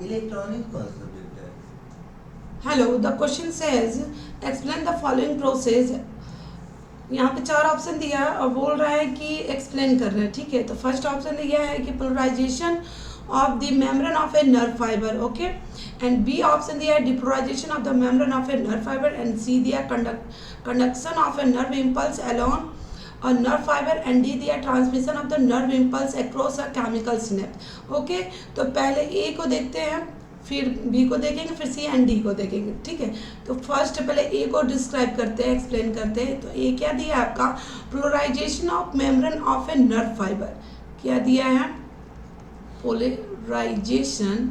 Electronic कौन सा subject है? Hello, the question says explain the following process. यहाँ पे चार ऑप्शन दिया है और बोल रहा है कि एक्सप्लेन कर रहे हैं। ठीक है, तो फर्स्ट ऑप्शन दिया है कि polarisation of the membrane of a nerve fibre, okay, and B option दिया है depolarisation of the membrane of a nerve fibre, and C दिया conduction of a nerve impulse alone और नर्व फाइबर, एंड डी दिया transmission of the nerve impulse across a chemical synapse. Okay, तो पहले ए को देखते हैं, फिर बी को देखेंगे, फिर सी एंड डी को देखेंगे। ठीक है, तो फर्स्ट पहले ए को डिस्क्राइब करते हैं, एक्सप्लेन करते हैं। तो ए क्या दिया है आपका, polarization of membrane of a nerve fibre. क्या दिया है, polarization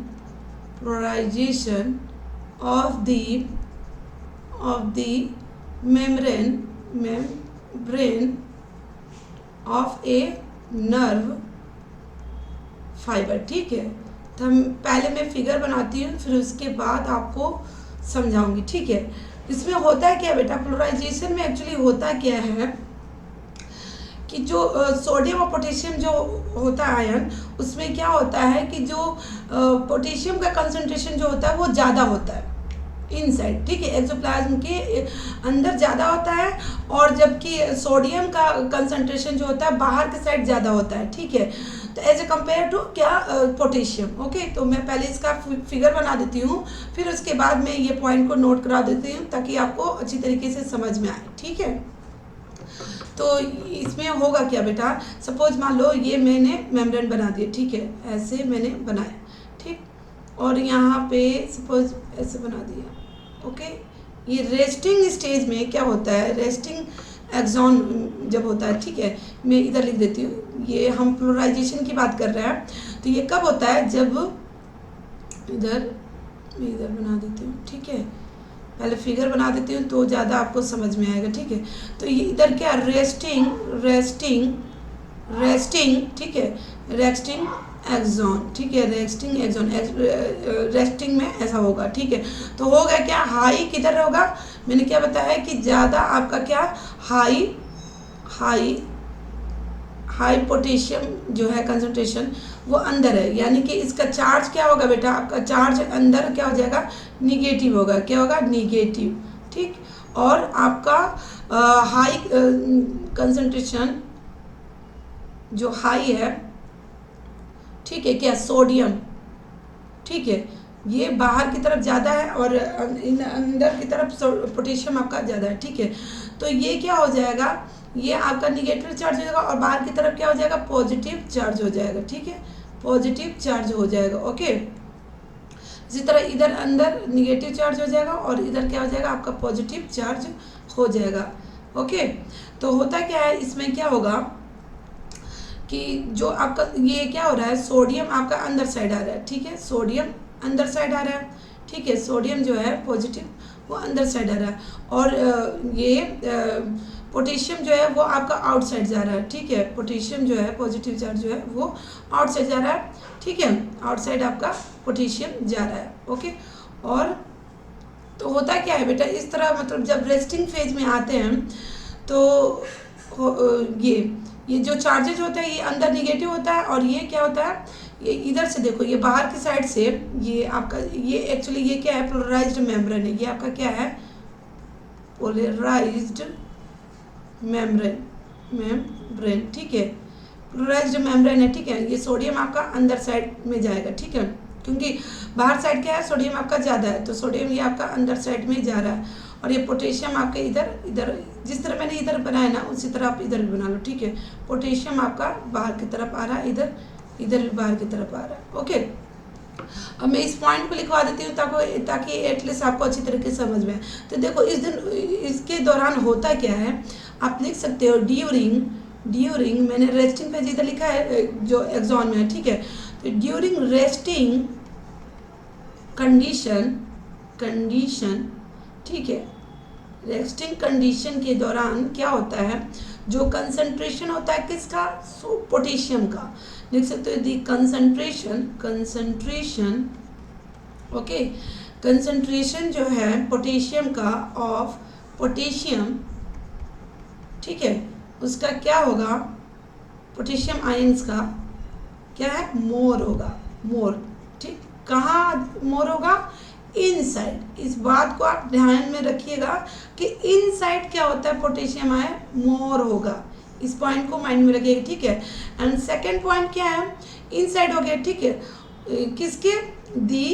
of the membrane of a nerve fibre. ठीक है, तो हम पहले मैं फिगर बनाती हूँ, फिर उसके बाद आपको समझाऊंगी। ठीक है, इसमें होता है क्या बेटा, पोलराइजेशन में एक्चुअली होता क्या है कि जो सोडियम और पोटेशियम जो होता है आयन, उसमें क्या होता है कि जो पोटेशियम का कंसंट्रेशन जो होता है वो ज़्यादा होता है इनसाइड। ठीक है, एक्सोप्लाज्म के अंदर ज़्यादा होता है, और जबकि सोडियम का कंसंट्रेशन जो होता है बाहर के साइड ज़्यादा होता है। ठीक है, तो एज ए कम्पेयर टू क्या, पोटेशियम। ओके, तो मैं पहले इसका फिगर बना देती हूँ, फिर उसके बाद मैं ये पॉइंट को नोट करा देती हूँ ताकि आपको अच्छी तरीके से समझ में आए। ठीक है, तो इसमें होगा क्या बेटा, सपोज मान लो ये मैंने मेम्ब्रेन बना दिया। ठीक है, ऐसे मैंने बनाया, ठीक, और यहाँ पे सपोज ऐसे बना दिया। ओके, ये रेस्टिंग स्टेज में क्या होता है, रेस्टिंग एक्सॉन जब होता है। ठीक है, मैं इधर लिख देती हूँ, ये हम पोलराइजेशन की बात कर रहे हैं। तो ये कब होता है, जब इधर, मैं इधर बना देती हूँ। ठीक है, पहले फिगर बना देती हूँ तो ज़्यादा आपको समझ में आएगा। ठीक है, तो ये इधर क्या, रेस्टिंग, ठीक है, रेस्टिंग एक्सॉन। ठीक है, रेस्टिंग एक्सॉन, रेस्टिंग में ऐसा होगा। ठीक है, तो होगा क्या, हाई किधर होगा, मैंने क्या बताया कि ज़्यादा आपका क्या, हाई हाई पोटेशियम जो है कंसंट्रेशन वो अंदर है, यानी कि इसका चार्ज क्या होगा बेटा, आपका चार्ज अंदर क्या हो जाएगा, निगेटिव होगा। क्या होगा, निगेटिव। ठीक, और आपका हाई कंसंट्रेशन जो हाई है, ठीक है, क्या, सोडियम। ठीक है, ये बाहर की तरफ ज़्यादा है और अंदर की तरफ पोटेशियम आपका ज़्यादा है। ठीक है, तो ये क्या हो जाएगा, ये आपका निगेटिव चार्ज हो जाएगा और बाहर की तरफ क्या हो जाएगा, पॉजिटिव चार्ज हो जाएगा। ठीक है, पॉजिटिव चार्ज हो जाएगा। ओके, इसी तरह इधर अंदर निगेटिव चार्ज हो जाएगा और इधर क्या हो जाएगा, आपका पॉजिटिव चार्ज हो जाएगा। ओके, तो होता क्या है, इसमें क्या होगा कि जो आपका ये क्या हो रहा है, सोडियम आपका अंदर साइड आ रहा है। ठीक है, सोडियम अंदर साइड आ रहा है। ठीक है, सोडियम जो है पॉजिटिव वो अंदर साइड आ रहा है, और ये पोटेशियम जो है वो आपका आउटसाइड जा रहा है। ठीक है, पोटेशियम जो है पॉजिटिव चार्ज जो है वो आउटसाइड जा रहा है। ठीक है, आउटसाइड आपका पोटेशियम जा रहा है। ओके, और तो होता क्या है बेटा, इस तरह मतलब जब रेस्टिंग फेज में आते हैं तो ये जो चार्जेज होता है ये अंदर निगेटिव होता है, और ये क्या होता है, ये इधर से देखो, ये बाहर की साइड से ये आपका, ये एक्चुअली ये क्या है, पोलराइज्ड मेम्ब्रेन है। ये आपका क्या है, पोलराइज्ड मेम्ब्रेन। ठीक है, पोलराइज्ड मेम्ब्रेन है। ठीक है, ये सोडियम आपका अंदर साइड में जाएगा। ठीक है, क्योंकि बाहर साइड क्या है, सोडियम आपका ज़्यादा है, तो सोडियम ये आपका अंदर साइड में जा रहा है, और ये पोटेशियम आपके इधर जिस तरह मैंने इधर बनाया ना उसी तरह आप इधर भी बना लो। ठीक है, पोटेशियम आपका बाहर की तरफ आ रहा है, इधर भी बाहर की तरफ आ रहा है। ओके, अब मैं इस पॉइंट को लिखवा देती हूँ ताकि एटलीस्ट आपको अच्छी तरीके से समझ में आए। तो देखो इसके दौरान होता क्या है, आप लिख सकते हो ड्यूरिंग मैंने रेस्टिंग पे इधर लिखा है जो एक्सॉन में है। ठीक है, तो ड्यूरिंग रेस्टिंग कंडीशन, ठीक है, रेस्टिंग कंडीशन के दौरान क्या होता है, जो कंसंट्रेशन होता है किसका, पोटेशियम का, लिख सकते हो दी कंसंट्रेशन। ओके, कंसंट्रेशन जो है पोटेशियम का, ऑफ पोटेशियम, ठीक है, उसका क्या होगा, पोटेशियम आयंस का क्या है, मोर होगा, मोर। ठीक, कहाँ मोर होगा? इनसाइड। इस बात को आप ध्यान में रखिएगा कि इनसाइड क्या होता है, पोटेशियम आयन मोर होगा। इस पॉइंट को माइंड में रखिएगा, ठीक है। एंड सेकेंड पॉइंट क्या है? इनसाइड हो गया, ठीक है, किसके? दी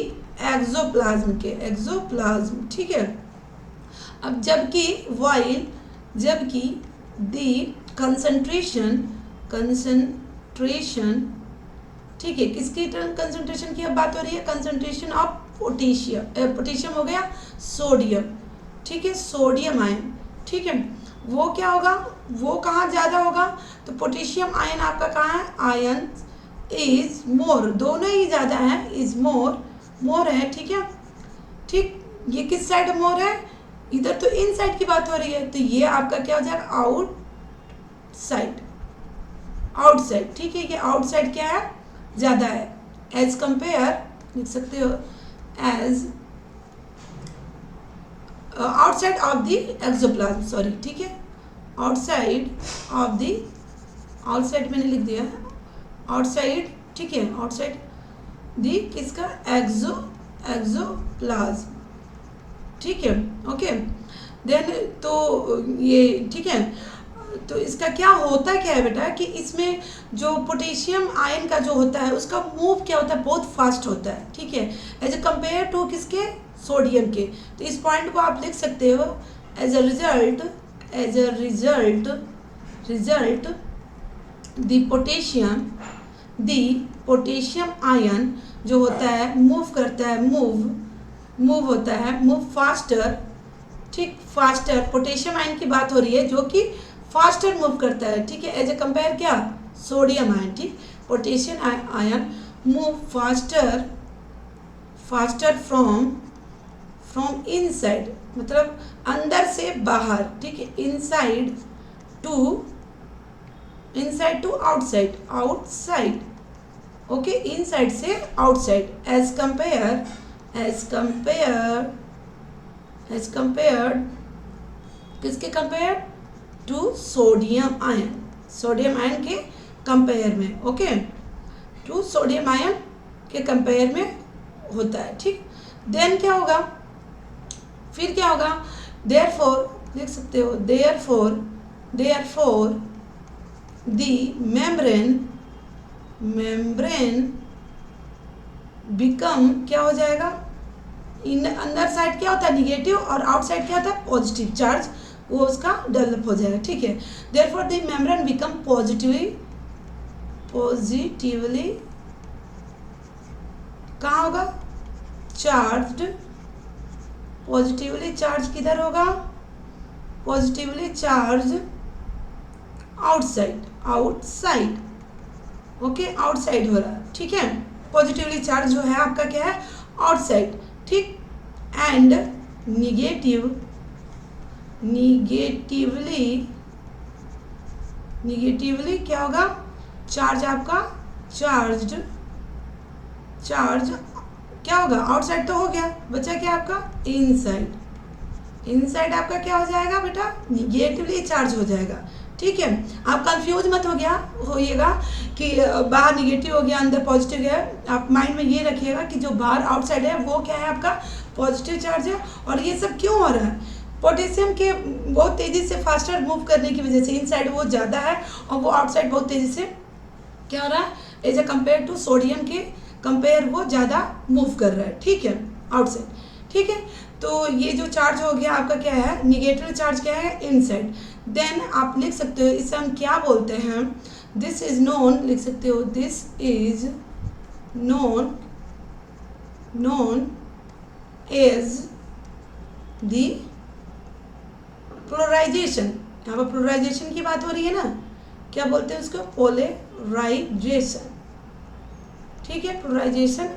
एक्सोप्लाज्म के, एक्सोप्लाज्म, ठीक है। अब जबकि वाइल, जबकि दी कंसंट्रेशन, कंसंट्रेशन, ठीक है, किसकी कंसंट्रेशन की अब बात हो रही है? कंसंट्रेशन ऑफ पोटेशियम, पोटेशियम हो गया सोडियम, ठीक है, सोडियम आयन, ठीक है, वो क्या होगा? वो कहाँ ज़्यादा होगा? तो पोटेशियम आयन आपका कहाँ है? आयन इज मोर, दोनों ही ज़्यादा है, इज मोर, मोर है, ठीक है, ठीक। ये किस साइड मोर है? इधर तो इन साइड की बात हो रही है, तो ये आपका क्या हो जाएगा? आउट साइड, आउटसाइड, ठीक है। ये आउटसाइड क्या है? ज़्यादा है, एज कंपेयर, लिख सकते हो as outside of the axoplasm, sorry, ठीक है, आउटसाइड ऑफ द, आउटसाइड मैंने लिख दिया, आउटसाइड, ठीक है, आउटसाइड दी किसका? एक्सोप्लाज्म, ठीक है, ओके। देन तो ये, ठीक है, तो इसका क्या होता क्या है बेटा कि इसमें जो पोटेशियम आयन का जो होता है उसका मूव क्या होता है? बहुत फास्ट होता है, ठीक है, एज ए कंपेयर टू किसके? सोडियम के। तो इस पॉइंट को आप लिख सकते हो as a result, as a result, result the potassium, the potassium ion जो होता है मूव करता है, मूव होता है, मूव फास्टर, ठीक, फास्टर, पोटेशियम आयन की बात हो रही है जो कि फास्टर मूव करता है, ठीक है, एज ए कंपेयर क्या? सोडियम आयन, ठीक। Potassium ion move faster, faster from inside, मतलब अंदर से बाहर, ठीक है, inside to outside, outside, okay, inside से आउटसाइड, एज कंपेयर किसके compare? To sodium ion, sodium ion के कंपेयर में, ओके, टू सोडियम आयन के कंपेयर में होता है, ठीक। देन क्या होगा? फिर क्या होगा? देयरफॉर, लिख सकते हो, देयरफॉर द मेम्ब्रेन बिकम, क्या हो जाएगा? इन अंदर साइड क्या होता है? निगेटिव, और आउटसाइड क्या होता है? पॉजिटिव चार्ज, वो उसका डेवलप हो जाएगा, ठीक है। Therefore the membrane become positively कहाँ होगा? चार्ज्ड, पॉजिटिवली चार्ज किधर होगा? Positively charge outside, okay, outside हो रहा है, ठीक है, पॉजिटिवली चार्ज जो है आपका क्या है? आउटसाइड, ठीक। एंड निगेटिवली क्या होगा? चार्ज आपका, चार्ज क्या होगा? आउटसाइड तो हो गया, बचा क्या आपका? इनसाइड आपका क्या हो जाएगा बेटा? निगेटिवली चार्ज हो जाएगा, ठीक है। आप कंफ्यूज मत होइएगा कि बाहर निगेटिव हो गया, अंदर पॉजिटिव गया। आप माइंड में ये रखिएगा कि जो बाहर आउटसाइड है वो क्या है? आपका पॉजिटिव चार्ज है। और ये सब क्यों हो रहा है? पोटेशियम के बहुत तेज़ी से फास्टर मूव करने की वजह से इनसाइड वो ज़्यादा है और वो आउटसाइड बहुत तेज़ी से क्या हो रहा है? As a compare to sodium के कंपेयर वो ज़्यादा मूव कर रहा है, ठीक है, आउटसाइड, ठीक है। तो ये जो चार्ज हो गया आपका क्या है? निगेटिव चार्ज क्या है? इनसाइड। देन आप लिख सकते हो, इसे हम क्या बोलते हैं? दिस इज नोन, लिख सकते हो, this is known as the polarization. यहाँ पर पोलराइजेशन की बात हो रही है ना, क्या बोलते हैं उसको? पोलराइजेशन, ठीक है, पोलराइजेशन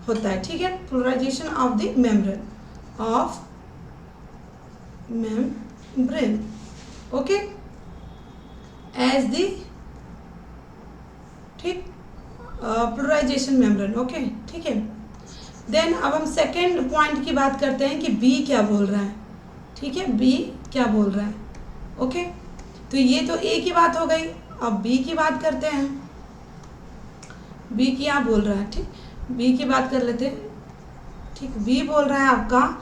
होता है, ठीक है, polarization of the membrane, okay, as the, ठीक, पोलराइजेशन मेम्ब्रेन, ओके, ठीक है। देन अब हम सेकेंड पॉइंट की बात करते हैं कि बी क्या बोल रहा है, ठीक है, बी क्या बोल रहा है, ओके। तो ये तो ए की बात हो गई, अब बी की बात करते हैं। बी क्या बोल रहा है, ठीक। बी की बात कर लेते हैं, ठीक। बी बोल रहा है आपका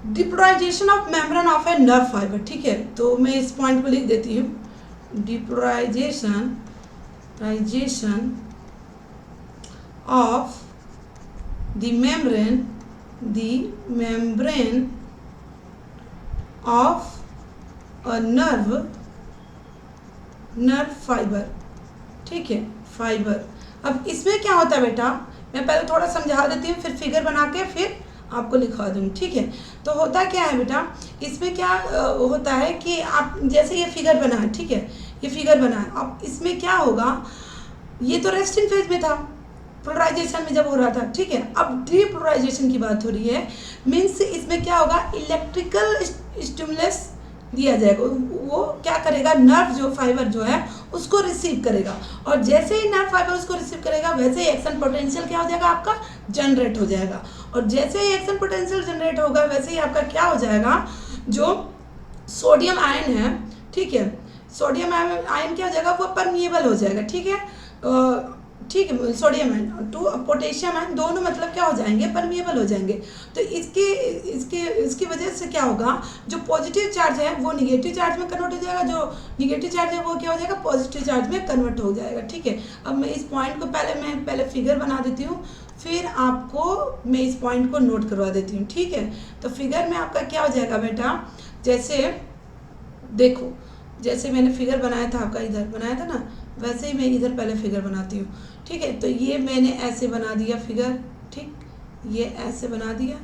depolarisation of membrane of a nerve fibre, ठीक है। तो मैं इस पॉइंट को लिख देती हूँ, depolarisation of the membrane of a nerve fibre, ठीक है, फाइबर। अब इसमें क्या होता है बेटा, मैं पहले थोड़ा समझा देती हूँ, फिर फिगर बना के फिर आपको लिखवा दूँगी, ठीक है। तो होता क्या है बेटा, इसमें क्या होता है कि आप जैसे ये फिगर बना है, ठीक है, ये फिगर बना है। अब इसमें क्या होगा, ये तो रेस्टिंग फेज में था, पोलराइजेशन में जब हो रहा था, ठीक है। अब डीपोलराइजेशन की बात हो रही है, मीन्स इसमें क्या होगा, इलेक्ट्रिकल स्टिमुलस दिया जाएगा, वो क्या करेगा, नर्व जो फाइबर जो है उसको रिसीव करेगा, और जैसे ही नर्व फाइबर उसको रिसीव करेगा वैसे ही एक्शन पोटेंशियल क्या हो जाएगा, आपका जनरेट हो जाएगा। और जैसे ही एक्शन पोटेंशियल जनरेट होगा वैसे ही आपका क्या हो जाएगा, जो सोडियम आयन है, ठीक है, सोडियम आयन क्या हो जाएगा, वो परमिएबल हो जाएगा, ठीक है, ठीक है। Sodium ion to potassium ion दोनों मतलब क्या हो जाएंगे, परमिएबल हो जाएंगे। तो इसकी वजह से क्या होगा, जो पॉजिटिव चार्ज है वो निगेटिव चार्ज में कन्वर्ट हो जाएगा, जो निगेटिव चार्ज है वो क्या हो जाएगा, पॉजिटिव चार्ज में कन्वर्ट हो जाएगा, ठीक है। अब मैं इस पॉइंट को पहले फिगर बना देती हूँ, फिर आपको मैं इस पॉइंट को नोट करवा देती हूँ, ठीक है। तो फिगर में आपका क्या हो जाएगा बेटा, जैसे देखो, जैसे मैंने फिगर बनाया था, आपका इधर बनाया था ना, वैसे ही मैं इधर पहले फिगर बनाती हूँ, ठीक है। तो ये मैंने ऐसे बना दिया फिगर, ठीक, ये ऐसे बना दिया,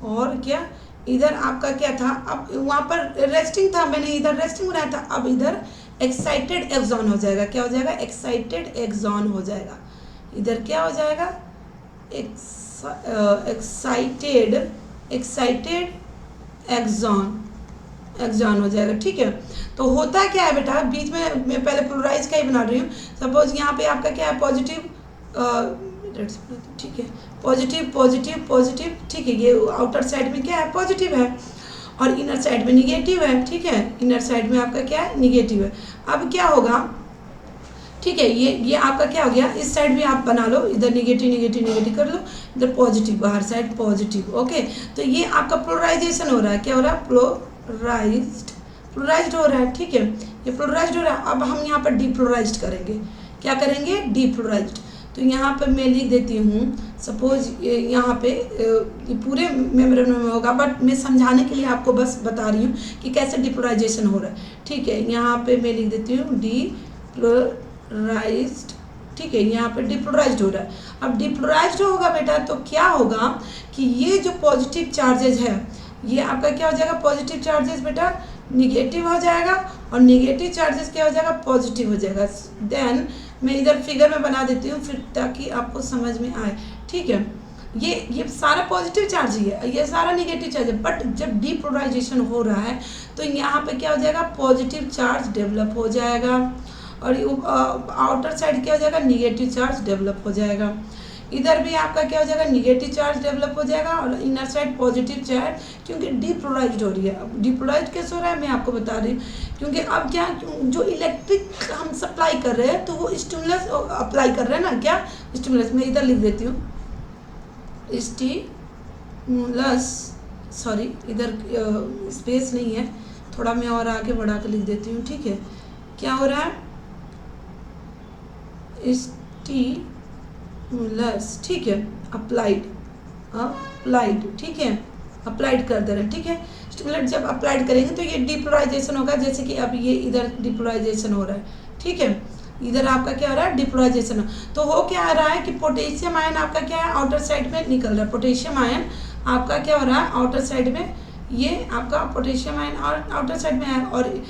और क्या इधर आपका क्या था, अब वहाँ पर रेस्टिंग था, मैंने इधर रेस्टिंग बनाया था, अब इधर एक्साइटेड एक्सॉन हो जाएगा, क्या हो जाएगा, एक्साइटेड एक्सॉन हो जाएगा। इधर क्या हो जाएगा, एक्साइटेड एक्सॉन हो जाएगा, ठीक है। तो होता क्या है बेटा, बीच में मैं पहले पोलराइज का ही बना रही हूँ। सपोज यहाँ पे आपका क्या है, पॉजिटिव, ठीक है, पॉजिटिव, ठीक है, ये आउटर साइड में क्या है, पॉजिटिव है, और इनर साइड में निगेटिव है, ठीक है, इनर साइड में आपका क्या है, निगेटिव है। अब क्या होगा, ठीक है, ये आपका क्या हो गया, इस साइड भी आप बना लो, इधर निगेटिव कर लो, इधर पॉजिटिव, बाहर साइड पॉजिटिव, ओके। तो ये आपका पोलराइजेशन हो रहा है, क्या हो रहा है, पोलराइज्ड हो रहा है, ठीक है, ये पोलराइज्ड हो रहा है। अब हम यहाँ पर डीपोलराइज्ड करेंगे, क्या करेंगे, डीपोलराइज्ड। तो यहाँ पर मैं लिख देती हूँ, सपोज यहाँ पे ये पूरे मेम्ब्रेन में होगा, बट मैं समझाने के लिए आपको बस बता रही हूँ कि कैसे डीपोलराइजेशन हो रहा है, ठीक है। यहाँ पे मैं लिख देती हूँ डीपोलराइज्ड, ठीक है, यहाँ पे डीपोलराइज्ड हो रहा है। अब डीपोलराइज्ड होगा बेटा, तो क्या होगा कि ये जो पॉजिटिव चार्जेज है, ये आपका क्या हो जाएगा, पॉजिटिव चार्जेस बेटा निगेटिव हो जाएगा, और निगेटिव चार्जेस क्या हो जाएगा, पॉजिटिव हो जाएगा। देन मैं इधर फिगर में बना देती हूँ, फिर ताकि आपको समझ में आए, ठीक है। ये सारा पॉजिटिव चार्ज ही है, ये सारा निगेटिव चार्ज है, बट जब डीपोलराइजेशन हो रहा है तो यहाँ पे क्या हो जाएगा, पॉजिटिव चार्ज डेवलप हो जाएगा, और आउटर साइड क्या हो जाएगा, निगेटिव चार्ज डेवलप हो जाएगा। इधर भी आपका क्या हो जाएगा, निगेटिव चार्ज डेवलप हो जाएगा, और इनर साइड पॉजिटिव चार्ज, क्योंकि डीपोलराइज्ड हो रही है। अब डीपोलराइज्ड कैसे हो रहा है, मैं आपको बता रही हूँ, क्योंकि अब क्या, जो इलेक्ट्रिक हम सप्लाई कर रहे हैं तो वो स्टिमुलस अप्लाई कर रहे हैं ना, क्या स्टिमुलस, मैं इधर लिख देती हूँ, स्टिमुलस, सॉरी इधर स्पेस नहीं है, थोड़ा मैं और आगे बढ़ा कर लिख देती हूँ, ठीक है। क्या हो रहा है, स्टिमुलस, ठीक है, अप्लाइड, ठीक है, अप्लाइड कर दे रहे हैं, ठीक है। स्टिमुलेट जब अप्लाइड करेंगे तो ये डीपोलराइजेशन होगा, जैसे कि अब ये इधर डीपोलराइजेशन हो रहा है, ठीक है, इधर आपका क्या हो रहा है, डीपोलराइजेशन। तो हो क्या आ रहा है कि पोटेशियम आयन आपका क्या है, आउटर साइड में निकल रहा है, पोटेशियम आयन आपका क्या हो रहा है, आउटर साइड में, ये आपका पोटेशियम आयन और आउटर साइड में है, और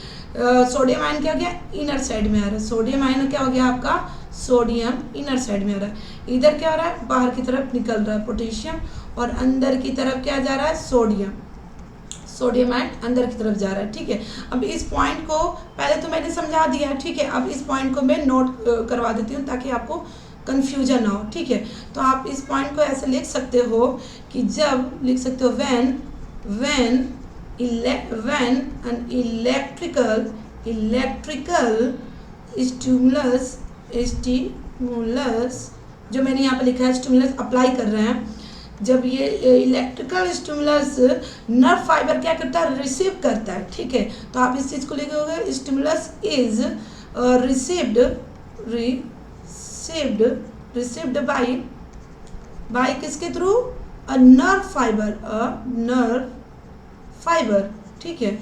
सोडियम आयन क्या हो गया, इनर साइड में आ रहा है। सोडियम आयन क्या हो गया आपका, सोडियम इनर साइड में आ रहा है। इधर क्या हो रहा है, बाहर की तरफ निकल रहा है पोटेशियम, और अंदर की तरफ क्या जा रहा है, सोडियम आयन अंदर की तरफ जा रहा है, ठीक है। अब इस पॉइंट को पहले तो मैंने समझा दिया है, ठीक है। अब इस पॉइंट को मैं नोट करवा देती हूँ ताकि आपको कन्फ्यूजन ना हो, ठीक है। तो आप इस पॉइंट को ऐसे लिख सकते हो कि जब लिख सकते हो, when an electrical stimulus जो मैंने यहाँ पे लिखा है स्टिमुलस अप्लाई कर रहे हैं, जब ये इलेक्ट्रिकल स्टिमुलस नर्व फाइबर क्या करता है, रिसीव करता है, ठीक है। तो आप इस चीज़ को लिखोगे, stimulus is received received by किसके थ्रू, अ नर्व फाइबर, ठीक है,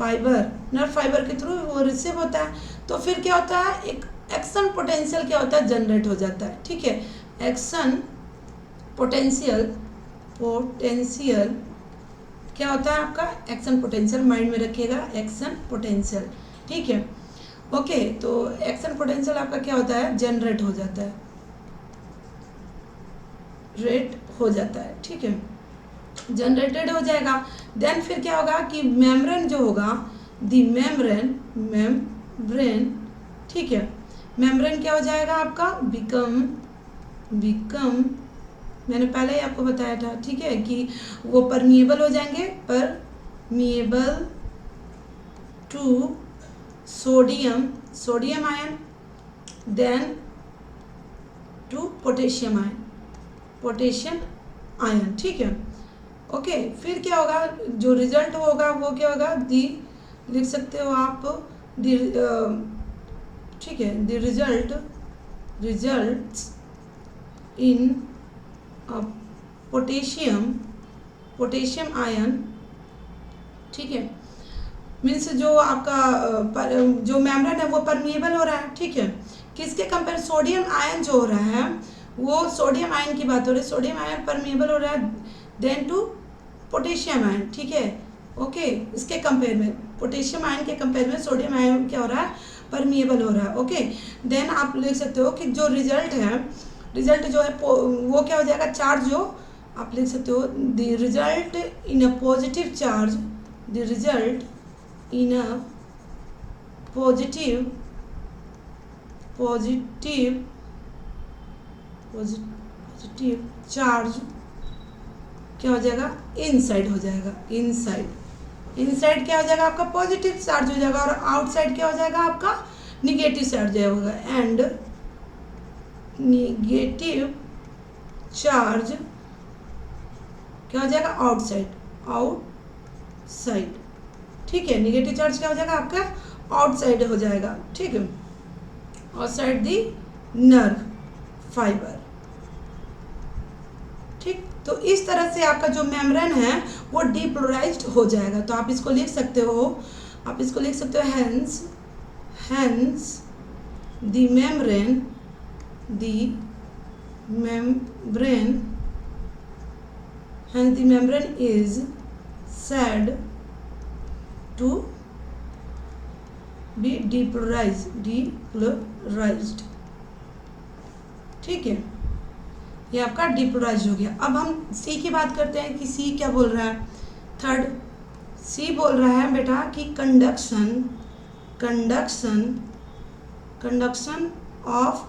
नर्व फाइबर के थ्रू वो रिसीव होता है। तो फिर क्या होता है, एक एक्शन पोटेंशियल क्या होता है, जनरेट हो जाता है, ठीक है। एक्शन पोटेंशियल क्या होता है आपका, एक्शन पोटेंशियल, माइंड में रखिएगा, एक्शन पोटेंशियल, ठीक है। ओके, तो एक्शन पोटेंशियल आपका क्या होता है, जनरेट हो जाता है, ठीक है, जनरेटेड हो जाएगा। देन फिर क्या होगा कि मेम्ब्रेन जो होगा, दी मेम्ब्रेन, ठीक है, मेम्ब्रेन क्या हो जाएगा आपका, बिकम मैंने पहले ही आपको बताया था, ठीक है, कि वो परमिएबल हो जाएंगे, permeable to sodium ion, then to potassium ion, ठीक है। ओके, फिर क्या होगा, जो रिजल्ट होगा वो क्या होगा, दी, लिख सकते हो आप, दी, ठीक है, दी रिजल्ट्स इन पोटेशियम आयन, ठीक है। मीन्स जो आपका जो मेम्ब्रेन है वो परमिएबल हो रहा है, ठीक है, किसके कंपेयर, सोडियम आयन जो हो रहा है, वो सोडियम आयन की बात हो रही है, सोडियम आयन परमिएबल हो रहा है, देन टू पोटेशियम आयन, ठीक है। ओके, इसके कंपेयर में, पोटेशियम आयन के कंपेयर में सोडियम आयन क्या हो रहा है, परमिएबल हो रहा है। ओके, देन आप लिख सकते हो कि जो रिजल्ट जो है वो क्या हो जाएगा, चार्ज जो आप लिख सकते हो, the result in a positive charge, the result in a positive charge क्या हो जाएगा, इनसाइड हो जाएगा, इनसाइड क्या हो जाएगा आपका, पॉजिटिव चार्ज हो जाएगा, और आउटसाइड क्या हो जाएगा आपका, निगेटिव चार्ज होगा, एंड निगेटिव चार्ज क्या हो जाएगा, आउटसाइड, ठीक है, निगेटिव चार्ज क्या हो जाएगा आपका, आउटसाइड हो जाएगा, ठीक है, आउटसाइड दी नर्व फाइबर, ठीक। तो इस तरह से आपका जो मेम्ब्रेन है वो डीपोलराइज्ड हो जाएगा। तो आप इसको लिख सकते हो, hence the membrane is said to be depolarized, ठीक है, ये आपका डिपोलराइज हो गया। अब हम सी की बात करते हैं कि सी क्या बोल रहा है। थर्ड सी बोल रहा है बेटा कि conduction of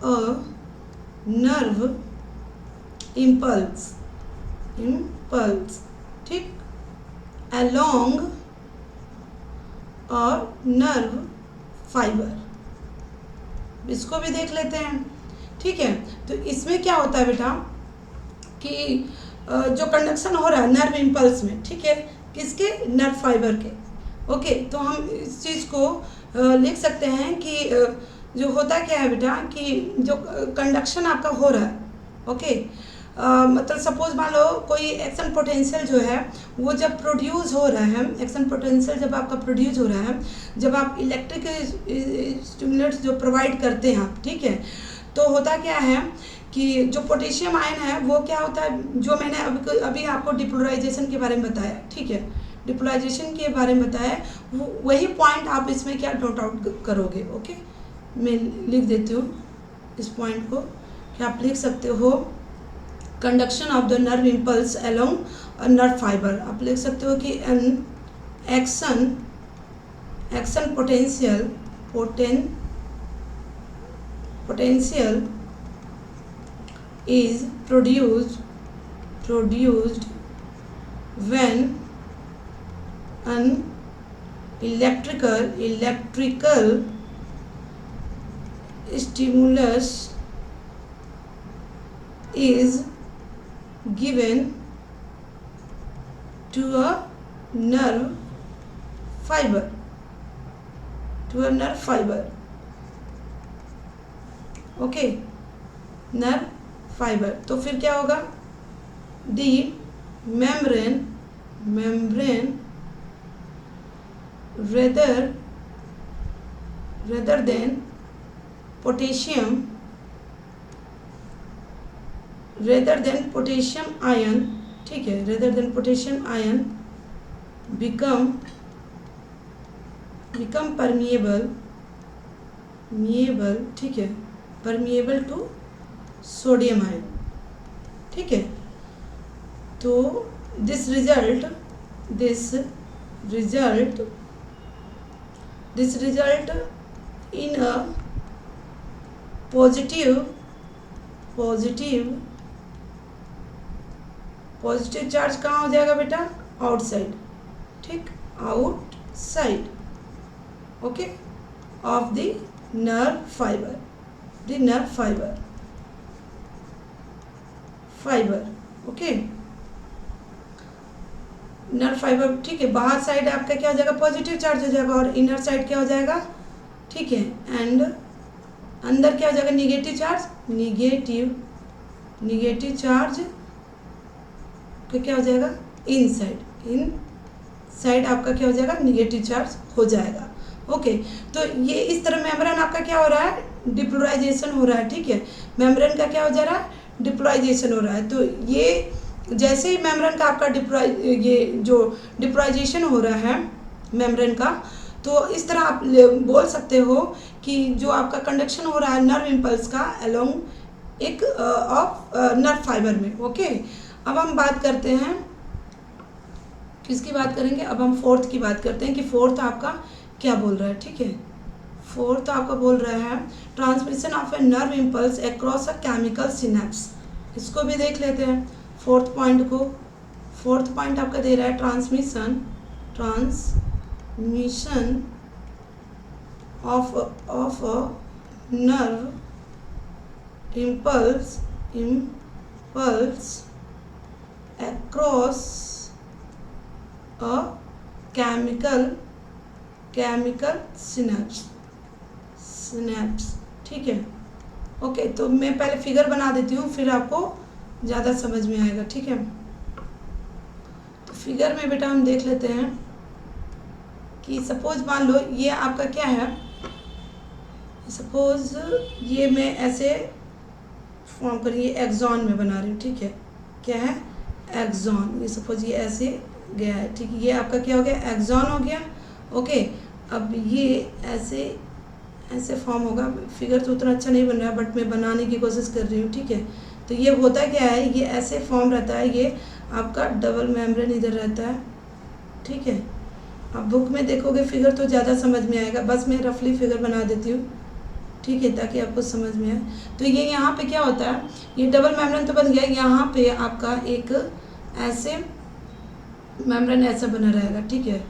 a nerve impulse, ठीक, अलोंग और नर्व फाइबर, इसको भी देख लेते हैं, ठीक है। तो इसमें क्या होता है बेटा कि जो कंडक्शन हो रहा है नर्व इम्पल्स में, ठीक है, किसके, नर्व फाइबर के। ओके, तो हम इस चीज़ को लिख सकते हैं कि जो होता क्या है बेटा कि जो कंडक्शन आपका हो रहा है, ओके, मतलब सपोज मान लो कोई एक्शन पोटेंशियल जो है वो जब प्रोड्यूस हो रहा है, एक्शन पोटेंशियल जब आपका प्रोड्यूस हो रहा है, जब आप इलेक्ट्रिक स्टिमुलेट्स जो प्रोवाइड करते हैं आप, ठीक है, तो होता क्या है कि जो पोटेशियम आयन है वो क्या होता है, जो मैंने अभी आपको डिपोलराइजेशन के बारे में बताया, ठीक है, डिपोलराइजेशन के बारे में बताया, वही पॉइंट आप इसमें क्या नोट आउट करोगे। ओके, मैं लिख देती हूँ इस पॉइंट को कि आप लिख सकते हो conduction of the nerve impulse along a nerve fibre, आप लिख सकते हो कि an action potential is produced when an electrical stimulus is given to a nerve fiber, to a nerve fiber. Okay, nerve fibre. तो फिर क्या होगा, दी membrane rather than potassium ion, ठीक है, rather than potassium ion become permeable, ठीक है, permeable to sodium ion, ठीक है। तो this result in a positive charge कहाँ हो जाएगा बेटा, आउटसाइड, ठीक, outside, okay, of the nerve fibre, okay, nerve fibre, ठीक है। बाहर साइड आपका क्या हो जाएगा, पॉजिटिव चार्ज हो जाएगा, और इनर साइड क्या हो जाएगा, ठीक है, एंड अंदर क्या हो जाएगा, निगेटिव चार्ज क्या हो जाएगा, इन साइड आपका क्या हो जाएगा, निगेटिव चार्ज हो जाएगा, ओके। तो ये इस तरह मेम्ब्रेन आपका क्या हो रहा है, डिपोलराइजेशन हो रहा है, ठीक है, मेम्ब्रेन का क्या हो जा रहा है, डिपोलराइजेशन हो रहा है। तो ये जैसे ही मेम्ब्रेन का आपका डिपोलराइजेशन हो रहा है मेम्ब्रेन का, तो इस तरह आप बोल सकते हो कि जो आपका कंडक्शन हो रहा है नर्व इम्पल्स का अलोंग एक ऑफ नर्व फाइबर में, ओके। अब हम बात करते हैं, किसकी बात करेंगे, अब हम फोर्थ की बात करते हैं कि फोर्थ आपका क्या बोल रहा है, ठीक है। फोर्थ आपका बोल रहा है transmission of a nerve impulse across a chemical synapse. इसको भी देख लेते हैं फोर्थ पॉइंट को। फोर्थ पॉइंट आपका दे रहा है transmission of a nerve impulse across a chemical synapse, ठीक है, ओके। तो मैं पहले फिगर बना देती हूँ, फिर आपको ज़्यादा समझ में आएगा, ठीक है। तो फिगर में बेटा हम देख लेते हैं कि सपोज मान लो ये आपका क्या है, सपोज ये मैं ऐसे फॉर्म करिए एक्सॉन में बना रही हूँ, ठीक है, क्या है, एक्सॉन, ये सपोज ये ऐसे गया है, ठीक है, ये आपका क्या हो गया, एक्सॉन हो गया, ओके। अब ये ऐसे फॉर्म होगा, फिगर तो उतना अच्छा नहीं बन रहा है बट मैं बनाने की कोशिश कर रही हूँ, ठीक है। तो ये होता क्या है, ये ऐसे फॉर्म रहता है, ये आपका डबल मेम्ब्रेन इधर रहता है, ठीक है। अब बुक में देखोगे फिगर तो ज़्यादा समझ में आएगा, बस मैं रफली फिगर बना देती हूँ, ठीक है, ताकि आपको समझ में आए। तो ये यहाँ पे क्या होता है, ये डबल मेम्ब्रेन तो बन गया, यहाँ पे आपका एक ऐसे मेम्ब्रेन ऐसा बना रहेगा, ठीक है,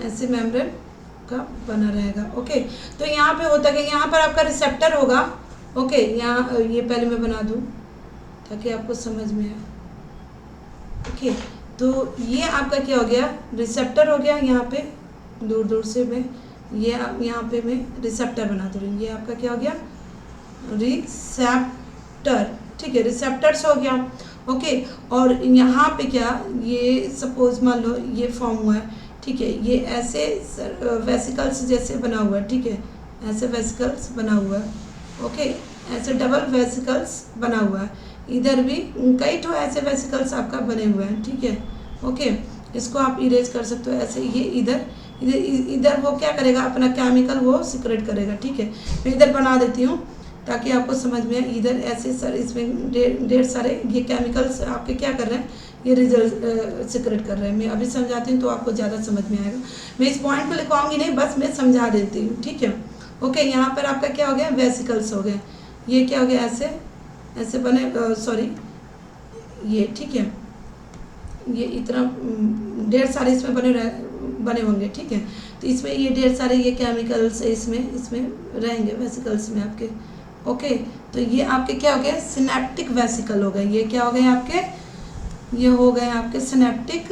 ऐसे मेम्ब्रेन का बना रहेगा, ओके। तो यहाँ पे होता है कि यहाँ पर आपका रिसेप्टर होगा, ओके। यहाँ ये पहले मैं बना दूँ ताकि आपको समझ में आए, ओके। तो ये आपका क्या हो गया, रिसेप्टर हो गया, यहाँ पे दूर से मैं ये यहाँ पे मैं रिसेप्टर बना दूँ, ये आपका क्या हो गया, रिसेप्टर, ठीक है, रिसेप्टर्स हो गया, ओके। और यहाँ पे क्या, ये सपोज मान लो ये फॉर्म हुआ है, ठीक है, ये ऐसे वेसिकल्स जैसे बना हुआ है, ठीक है, ऐसे वेसिकल्स बना हुआ है, ओके, ऐसे डबल वेसिकल्स बना हुआ है, इधर भी कई ठो ऐसे वेसिकल्स आपका बने हुए हैं, ठीक है, ओके। इसको आप इरेज कर सकते हो ऐसे, ये इधर वो क्या करेगा, अपना केमिकल वो सिक्रेट करेगा, ठीक है। मैं इधर बना देती हूँ ताकि आपको समझ में आए, इधर ऐसे सर इसमें ढेर सारे ये केमिकल्स आपके क्या कर रहे हैं, ये रिजल्ट सिक्रेट कर रहे हैं। मैं अभी समझाती हूँ तो आपको ज़्यादा समझ में आएगा, मैं इस पॉइंट को लिखवाऊंगी नहीं, बस मैं समझा देती हूँ, ठीक है, ओके। यहाँ पर आपका क्या हो गया, वेसिकल्स हो गए, ये क्या हो गया, ऐसे बने, सॉरी ये, ठीक है, ये इतना ढेर सारे इसमें बने होंगे, ठीक है। तो इसमें ये ढेर सारे ये केमिकल्स इसमें रहेंगे वेसिकल्स में आपके, ओके। तो ये आपके क्या हो गए, सिनेप्टिक वेसिकल हो गए। ये क्या हो गए आपके, ये हो गए आपके सिनेप्टिक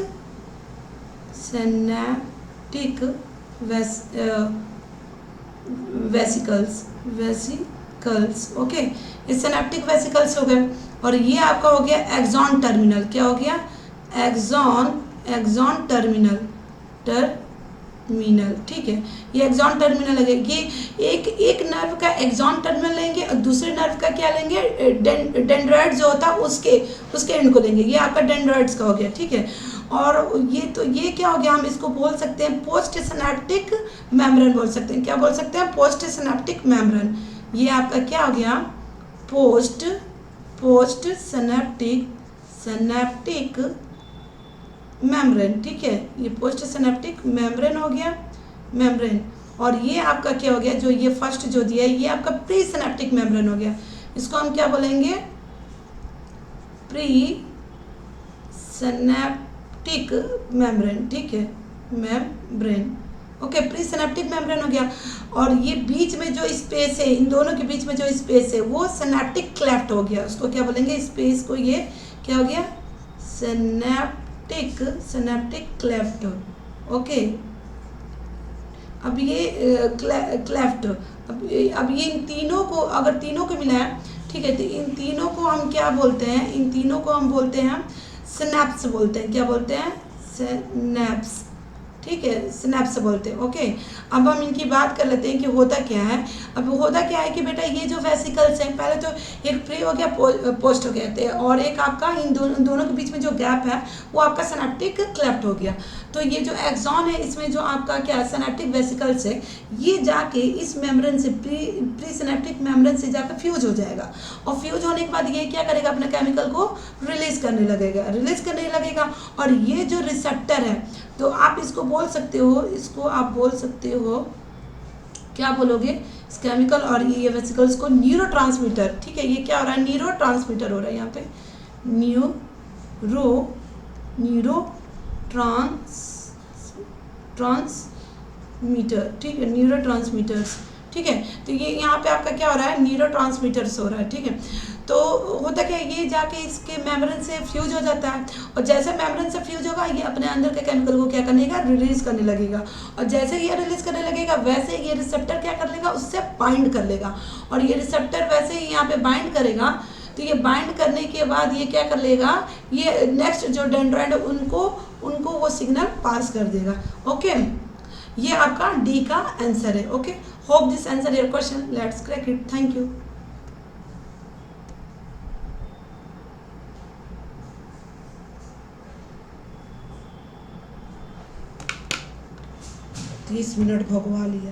वेसिकल्स। ओके, ये सिनेप्टिक वेसिकल्स हो गए। और ये आपका हो गया एक्सॉन टर्मिनल। क्या हो गया, एक्सॉन टर्मिनल। ठीक है, ये एक्सॉन टर्मिनल है। ये एक नर्व का एक्सॉन टर्मिनल लेंगे और दूसरे नर्व का क्या लेंगे, डेंड्राइड जो होता है उसके एंड को लेंगे। ये आपका डेंड्राइड्स का हो गया। ठीक है, और ये क्या हो गया, हम इसको बोल सकते हैं पोस्ट सिनेप्टिक मेम्ब्रेन बोल सकते हैं। क्या बोल सकते हैं, पोस्ट सिनेप्टिक मेम्ब्रेन। ये आपका क्या हो गया, पोस्ट सिनेप्टिक मेम्ब्रेन। ठीक है, ये पोस्ट सिनेप्टिक मेम्ब्रेन हो गया, मेम्ब्रेन। और ये आपका क्या हो गया, जो ये फर्स्ट जो दिया है ये आपका प्री सिनेप्टिक मेम्ब्रेन हो गया। इसको हम क्या बोलेंगे, प्री सिनेप्टिक मेम्ब्रेन। ठीक है, membrane. Okay, pre synaptic membrane हो गया। और ये बीच में जो स्पेस है, इन दोनों के बीच में जो स्पेस है वो सिनेप्टिक क्लेफ्ट हो गया। उसको क्या बोलेंगे, स्पेस को ये क्या हो गया, सिनेप्टिक क्लेफ्ट। ओके, अब ये क्लेफ्ट, अब ये इन तीनों को, अगर तीनों को मिलाया, ठीक है, तो इन तीनों को हम क्या बोलते हैं, इन तीनों को हम बोलते हैं सिनेप्स बोलते हैं। क्या बोलते हैं, सिनेप्स। ठीक है, सिनेप्स बोलते हैं। ओके, अब हम इनकी बात कर लेते हैं कि होता क्या है। अब होता क्या है कि बेटा ये जो वेसिकल्स हैं, पहले तो एक प्री हो गया, पोस्ट हो गया थे, और एक आपका इन दोनों के बीच में जो गैप है वो आपका सिनेप्टिक क्लेफ्ट हो गया। तो ये जो एक्सॉन है, इसमें जो आपका क्या सिनेप्टिक वेसिकल्स है, ये जाके इस मेम्ब्रेन से, प्री सिनेप्टिक मेम्ब्रेन से जाकर फ्यूज हो जाएगा। और फ्यूज होने के बाद ये क्या करेगा, अपने केमिकल को रिलीज करने लगेगा। और ये जो रिसेप्टर है, तो आप इसको बोल सकते हो, इसको आप बोल सकते हो, क्या बोलोगे, इस केमिकल और ये वेसिकल्स को न्यूरोट्रांसमीटर। ठीक है, ये क्या हो रहा है, न्यूरोट्रांसमीटर हो रहा है यहाँ पे, ट्रांसमीटर। ठीक है, न्यूरोट्रांसमीटर्स। ठीक है, तो ये यहाँ पे आपका क्या हो रहा है, न्यूरोट्रांसमीटर्स हो रहा है। ठीक है, तो होता क्या है, ये जाके इसके मेम्ब्रेन से फ्यूज हो जाता है। और जैसे मेम्ब्रेन से फ्यूज होगा, ये अपने अंदर के केमिकल को क्या करेगा, रिलीज करने लगेगा। और जैसे ये रिलीज करने लगेगा, वैसे ये रिसेप्टर क्या कर लेगा, उससे बाइंड कर लेगा। और ये रिसेप्टर वैसे ही यहाँ पे बाइंड करेगा, तो ये बाइंड करने के बाद ये क्या कर लेगा, ये नेक्स्ट जो डेंड्राइड उनको वो सिग्नल पास कर देगा। ओके, ये आपका डी का आंसर है। Okay, hope this answer your question, let's crack it. Thank you. 30 minute भगवा लिया।